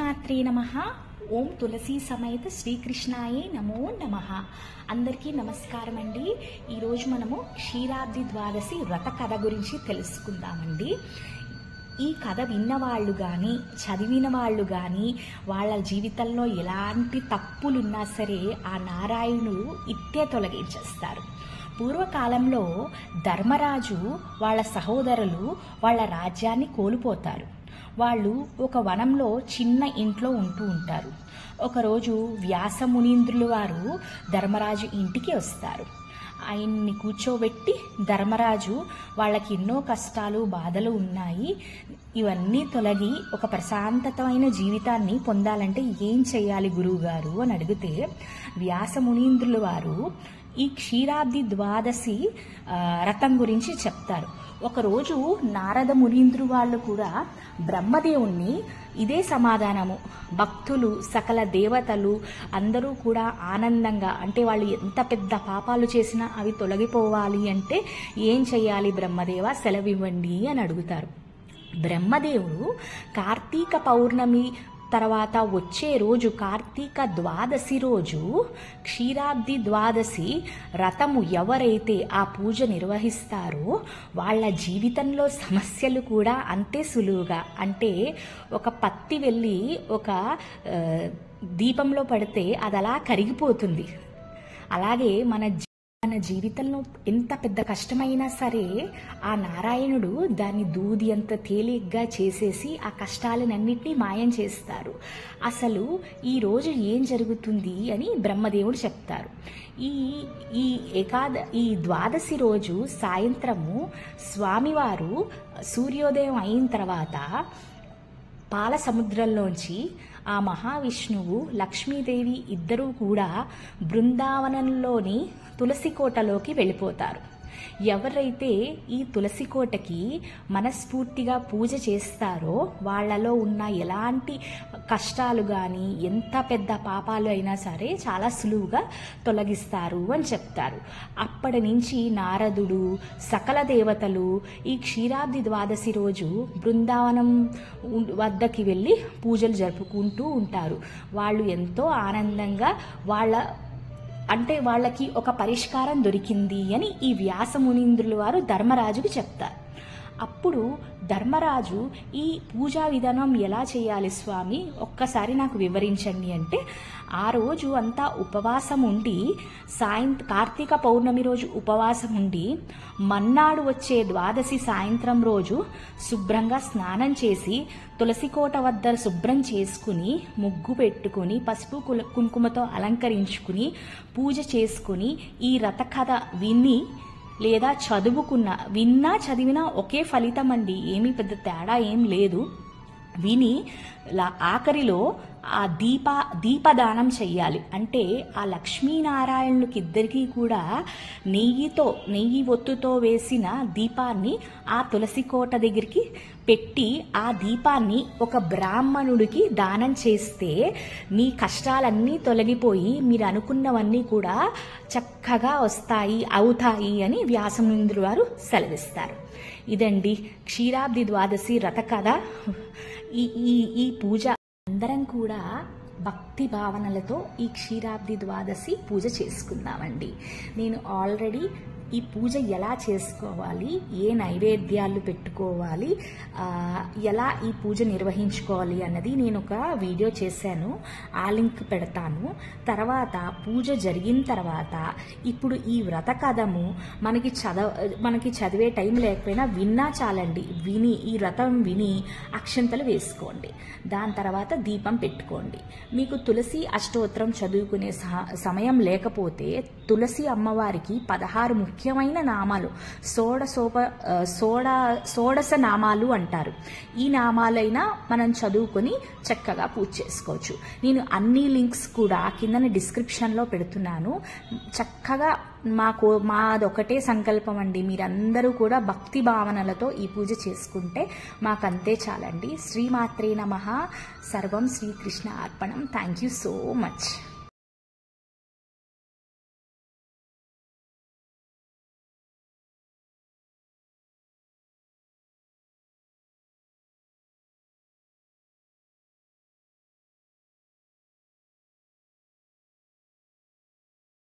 శ్రీమాత్రే నమః. ఓం తులసి సమేత శ్రీకృష్ణాయే నమో నమః. అందరికీ నమస్కారం అండి. ఈరోజు మనము క్షీరాబ్ది ద్వాదశి వ్రత కథ గురించి తెలుసుకుందామండి. ఈ కథ విన్నవాళ్ళు కానీ చదివిన వాళ్ళు కానీ వాళ్ళ జీవితంలో ఎలాంటి తప్పులున్నా సరే ఆ నారాయణుడు ఇట్టే తొలగించేస్తారు. పూర్వకాలంలో ధర్మరాజు వాళ్ళ సహోదరులు వాళ్ళ రాజ్యాన్ని కోల్పోతారు. వాళ్ళు ఒక వనంలో చిన్న ఇంట్లో ఉంటూ ఉంటారు. ఒకరోజు వ్యాసమునీంద్రులు వారు ధర్మరాజు ఇంటికి వస్తారు. ఆయన్ని కూర్చోబెట్టి ధర్మరాజు వాళ్ళకి ఎన్నో కష్టాలు బాధలు ఉన్నాయి, ఇవన్నీ తొలగి ఒక ప్రశాంతమైన జీవితాన్ని పొందాలంటే ఏం చేయాలి గురువుగారు అని అడిగితే వ్యాసమునీంద్రులు వారు ఈ క్షీరాబ్ది ద్వాదశి రథం గురించి చెప్తారు. ఒకరోజు నారద మునీంద్రు వాళ్ళు కూడా బ్రహ్మదేవుణ్ణి ఇదే సమాధానము, భక్తులు సకల దేవతలు అందరూ కూడా ఆనందంగా, అంటే వాళ్ళు ఎంత పెద్ద పాపాలు చేసినా అవి తొలగిపోవాలి అంటే ఏం చెయ్యాలి బ్రహ్మదేవ, సెలవివ్వండి అని అడుగుతారు. బ్రహ్మదేవుడు కార్తీక పౌర్ణమి తర్వాత వచ్చే రోజు కార్తీక ద్వాదశి రోజు క్షీరాబ్ది ద్వాదశి రథము ఎవరైతే ఆ పూజ నిర్వహిస్తారో వాళ్ళ జీవితంలో సమస్యలు కూడా అంతే సులువుగా, అంటే ఒక పత్తి వెళ్ళి ఒక దీపంలో పడితే అది అలా కరిగిపోతుంది. అలాగే మన జీవితంలో ఎంత పెద్ద కష్టమైనా సరే ఆ నారాయణుడు దాన్ని దూది అంత తేలిగ్గా చేసేసి ఆ కష్టాలన్నింటినీ మాయం చేస్తారు. అసలు ఈ రోజు ఏం జరుగుతుంది అని బ్రహ్మదేవుడు చెప్తారు. ఈ ద్వాదశి రోజు సాయంత్రము స్వామివారు సూర్యోదయం అయిన తర్వాత పాల సముద్రంలోంచి ఆ మహావిష్ణువు లక్ష్మీదేవి ఇద్దరూ కూడా బృందావనంలోని తులసి కోటలోకి వెళ్ళిపోతారు. ఎవరైతే ఈ తులసి కోటకి మనస్ఫూర్తిగా పూజ చేస్తారో వాళ్ళలో ఉన్న ఎలాంటి కష్టాలు కానీ ఎంత పెద్ద పాపాలు అయినా సరే చాలా సులువుగా తొలగిస్తారు అని చెప్తారు. అప్పటి నుంచి నారదుడు సకల దేవతలు ఈ క్షీరాబ్ది ద్వాదశి రోజు బృందావనం వద్దకి వెళ్ళి పూజలు జరుపుకుంటూ ఉంటారు. వాళ్ళు ఎంతో ఆనందంగా వాళ్ళకి ఒక పరిష్కారం దొరికింది అని ఈ వ్యాసమునీంద్రుల వారు ధర్మరాజుకి చెప్తారు. అప్పుడు ధర్మరాజు ఈ పూజా విధానం ఎలా చేయాలి స్వామి, ఒక్కసారి నాకు వివరించండి అంటే ఆ రోజు అంతా ఉపవాసం ఉండి కార్తీక పౌర్ణమి రోజు ఉపవాసం ఉండి మన్నాడు వచ్చే ద్వాదశి సాయంత్రం రోజు శుభ్రంగా స్నానం చేసి తులసికోట వద్ద శుభ్రం చేసుకుని ముగ్గు పెట్టుకుని పసుపు కుంకుమతో అలంకరించుకుని పూజ చేసుకుని ఈ రథకథ విని లేదా విన్నా చదివినా ఒకే ఫలితం అండి, ఏమీ పెద్ద తేడా ఏం లేదు. విని ఆఖరిలో ఆ దీపదానం చెయ్యాలి. అంటే ఆ లక్ష్మీనారాయణులకి ఇద్దరికీ కూడా నెయ్యి ఒత్తుతో వేసిన దీపాన్ని ఆ తులసి కోట దగ్గరికి పెట్టి ఆ దీపాన్ని ఒక బ్రాహ్మణుడికి దానం చేస్తే మీ కష్టాలన్నీ తొలగిపోయి మీరు అనుకున్నవన్నీ కూడా చక్కగా అవుతాయి అని వ్యాసమునీంద్రుల వారు సెలవిస్తారు. ఇదండి క్షీరాబ్ది ద్వాదశి రథ కథ. ఈ పూజ అందరం కూడా భక్తి భావనలతో ఈ క్షీరాబ్ది ద్వాదశి పూజ చేసుకుందామండి. నేను ఆల్రెడీ ఈ పూజ ఎలా చేసుకోవాలి, ఏ నైవేద్యాలు పెట్టుకోవాలి, ఎలా ఈ పూజ నిర్వహించుకోవాలి అన్నది నేను ఒక వీడియో చేశాను, ఆ లింక్ పెడతాను. తర్వాత పూజ జరిగిన తర్వాత ఇప్పుడు ఈ వ్రత కథము మనకి చదివే టైం లేకపోయినా విన్నా చాలండి, ఈ వ్రతం విని అక్షంతలు వేసుకోండి. దాని తర్వాత దీపం పెట్టుకోండి. మీకు తులసి అష్టోత్తరం చదువుకునే సమయం లేకపోతే తులసి అమ్మవారికి 16 ముఖ్యమైన నామాలు, షోడశ నామాలు అంటారు. ఈ నామాలైనా మనం చదువుకొని చక్కగా పూజ చేసుకోవచ్చు. నేను అన్ని లింక్స్ కూడా కింద డిస్క్రిప్షన్లో పెడుతున్నాను. చక్కగా మాదొకటే సంకల్పం అండి, మీరందరూ కూడా భక్తి భావనలతో ఈ పూజ చేసుకుంటే మాకంతే చాలండి. శ్రీమాత్రే నమః. సర్వం శ్రీకృష్ణ అర్పణం. Thank you so much.